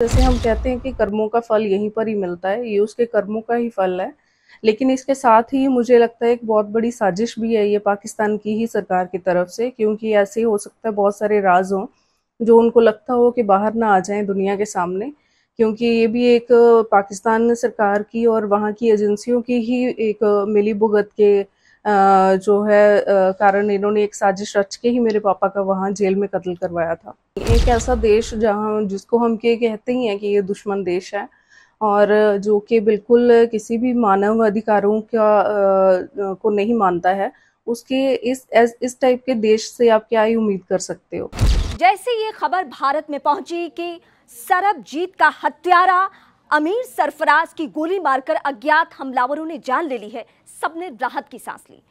जैसे हम कहते हैं कि कर्मों का फल यहीं पर ही मिलता है, ये उसके कर्मों का ही फल है। लेकिन इसके साथ ही मुझे लगता है एक बहुत बड़ी साजिश भी है ये पाकिस्तान की ही सरकार की तरफ से, क्योंकि ऐसे हो सकता है बहुत सारे राज हों जो उनको लगता हो कि बाहर ना आ जाएं दुनिया के सामने, क्योंकि ये भी एक पाकिस्तान सरकार की और वहाँ की एजेंसियों की ही एक मिली भुगत के जो है कारण इन्होंने एक साजिश रच के ही मेरे पापा का वहाँ जेल में कत्ल करवाया था। एक ऐसा देश जहाँ जिसको हम के कहते ही हैं कि ये दुश्मन देश है और जो कि बिल्कुल किसी भी मानव अधिकारों को नहीं मानता है, उसके इस टाइप के देश से आप क्या ही उम्मीद कर सकते हो। जैसे ये खबर भारत में पहुंची कि सरबजीत का हत्यारा अमीर सरफराज की गोली मारकर अज्ञात हमलावरों ने जान ले ली है, सबने राहत की सांस ली।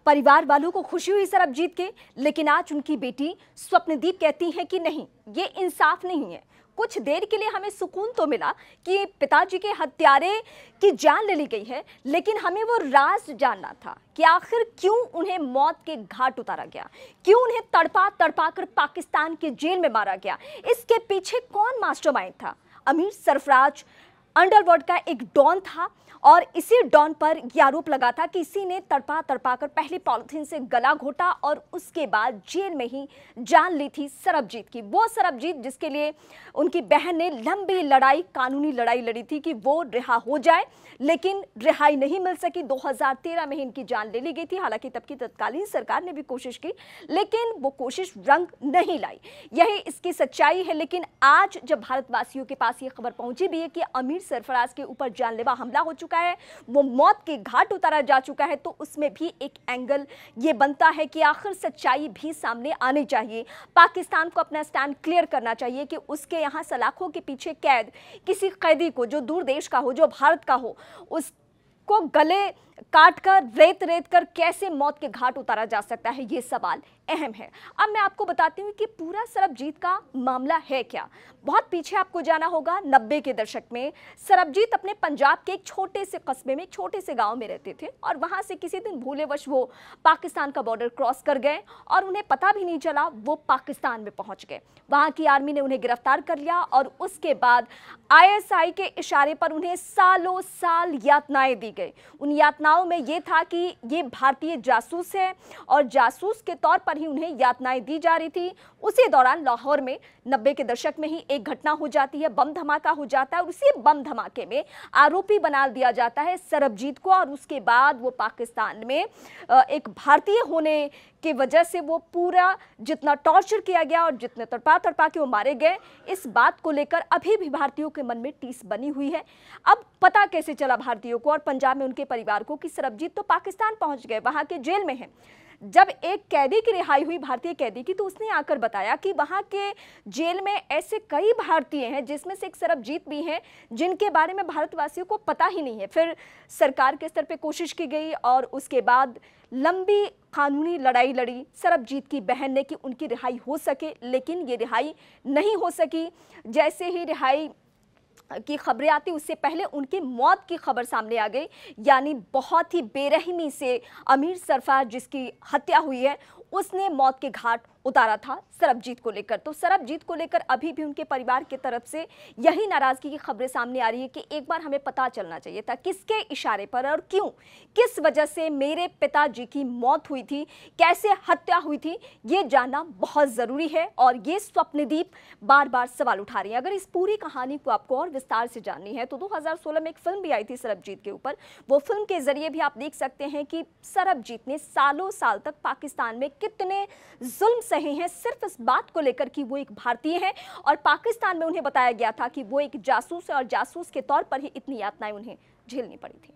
परिवार वालों को खुशी हुई सरबजीत के, लेकिन आज उनकी बेटी स्वप्नदीप कहती है कि नहीं, ये इंसाफ नहीं है। कुछ देर के लिए हमें सुकून तो मिला कि पिताजी के हत्यारे की जान ले ली गई है, लेकिन हमें वो राज जानना था कि आखिर क्यों उन्हें मौत के घाट उतारा गया, क्यों उन्हें तड़पा तड़पा कर पाकिस्तान के जेल में मारा गया। इसके पीछे कौन मास्टरमाइंड था? अमीर सरफराज अंडरवर्ल्ड का एक डॉन था और इसी डॉन पर यह आरोप लगा था कि इसी ने तड़पा तड़पा कर पहले पॉलिथीन से गला घोटा और उसके बाद जेल में ही जान ली थी सरबजीत की। वो सरबजीत जिसके लिए उनकी बहन ने लंबी लड़ाई, कानूनी लड़ाई लड़ी थी कि वो रिहा हो जाए, लेकिन रिहाई नहीं मिल सकी। 2013 में ही इनकी जान ले ली गई थी। हालांकि तब की तत्कालीन सरकार ने भी कोशिश की, लेकिन वो कोशिश रंग नहीं लाई। यही इसकी सच्चाई है। लेकिन आज जब भारतवासियों के पास ये खबर पहुंची भी है कि अमीर सरफराज के ऊपर जानलेवा हमला हो चुका है, वो मौत के घाट उतारा जा चुका है, तो उसमें भी एक एंगल ये बनता है कि आखिर सच्चाई भी सामने आनी चाहिए। पाकिस्तान को अपना स्टैंड क्लियर करना चाहिए कि उसके यहाँ सलाखों के पीछे कैद किसी कैदी को, जो दूर देश का हो, जो भारत का हो, उसको गले काट कर रेत रेत कर कैसे मौत के घाट उतारा जा सकता है, ये सवाल अहम है। अब मैं आपको बताती हूँ कि पूरा सरबजीत का मामला है क्या। बहुत पीछे आपको जाना होगा, 90 के दशक में सरबजीत अपने पंजाब के एक छोटे से कस्बे में, एक छोटे से गांव में रहते थे और वहां से किसी दिन भूलेवश वो पाकिस्तान का बॉर्डर क्रॉस कर गए और उन्हें पता भी नहीं चला वो पाकिस्तान में पहुंच गए। वहां की आर्मी ने उन्हें गिरफ्तार कर लिया और उसके बाद ISI के इशारे पर उन्हें सालों साल यातनाएं दी गई। उन यातनाओं में यह था कि ये भारतीय जासूस है और जासूस के तौर पर ही उन्हें यातनाएं दी जा रही थी। उसी दौरान लाहौर में 90 के दशक में ही एक घटना हो जाती है, बम धमाका हो जाता है और उसी बम धमाके में आरोपी बना दिया जाता है सरबजीत को और उसके बाद वो पाकिस्तान में एक भारतीय होने की वजह से वो पूरा जितना टॉर्चर किया गया और जितने तड़पा तड़पा के वो मारे गए, इस बात को लेकर अभी भी भारतीयों के मन में टीस बनी हुई है। अब पता कैसे चला भारतीयों को और पंजाब में उनके परिवार को कि सरबजीत तो पाकिस्तान पहुंच गए, वहां के जेल में है। जब एक कैदी की रिहाई हुई, भारतीय कैदी की, तो उसने आकर बताया कि वहां के जेल में ऐसे कई भारतीय हैं, जिसमें से एक सरबजीत भी हैं, जिनके बारे में भारतवासियों को पता ही नहीं है। फिर सरकार के स्तर पे कोशिश की गई और उसके बाद लंबी कानूनी लड़ाई लड़ी सरबजीत की बहन ने कि उनकी रिहाई हो सके, लेकिन ये रिहाई नहीं हो सकी। जैसे ही रिहाई की खबरें आती, उससे पहले उनकी मौत की खबर सामने आ गई। यानी बहुत ही बेरहमी से अमीर सरफराज जिसकी हत्या हुई है, उसने मौत के घाट उतारा था सरबजीत को लेकर। तो सरबजीत को लेकर अभी भी उनके परिवार की तरफ से यही नाराजगी की खबरें सामने आ रही है कि एक बार हमें पता चलना चाहिए था किसके इशारे पर और क्यों, किस वजह से मेरे पिताजी की मौत हुई थी, कैसे हत्या हुई थी, ये जानना बहुत जरूरी है। और ये स्वप्नदीप बार बार सवाल उठा रही है। अगर इस पूरी कहानी को आपको और विस्तार से जाननी है तो 2016 में एक फिल्म भी आई थी सरबजीत के ऊपर। वो फिल्म के जरिए भी आप देख सकते हैं कि सरबजीत ने सालों साल तक पाकिस्तान में कितने जुल्म सहे हैं, सिर्फ इस बात को लेकर कि वो एक भारतीय है और पाकिस्तान में उन्हें बताया गया था कि वो एक जासूस है और जासूस के तौर पर ही इतनी यातनाएं उन्हें झेलनी पड़ी थी।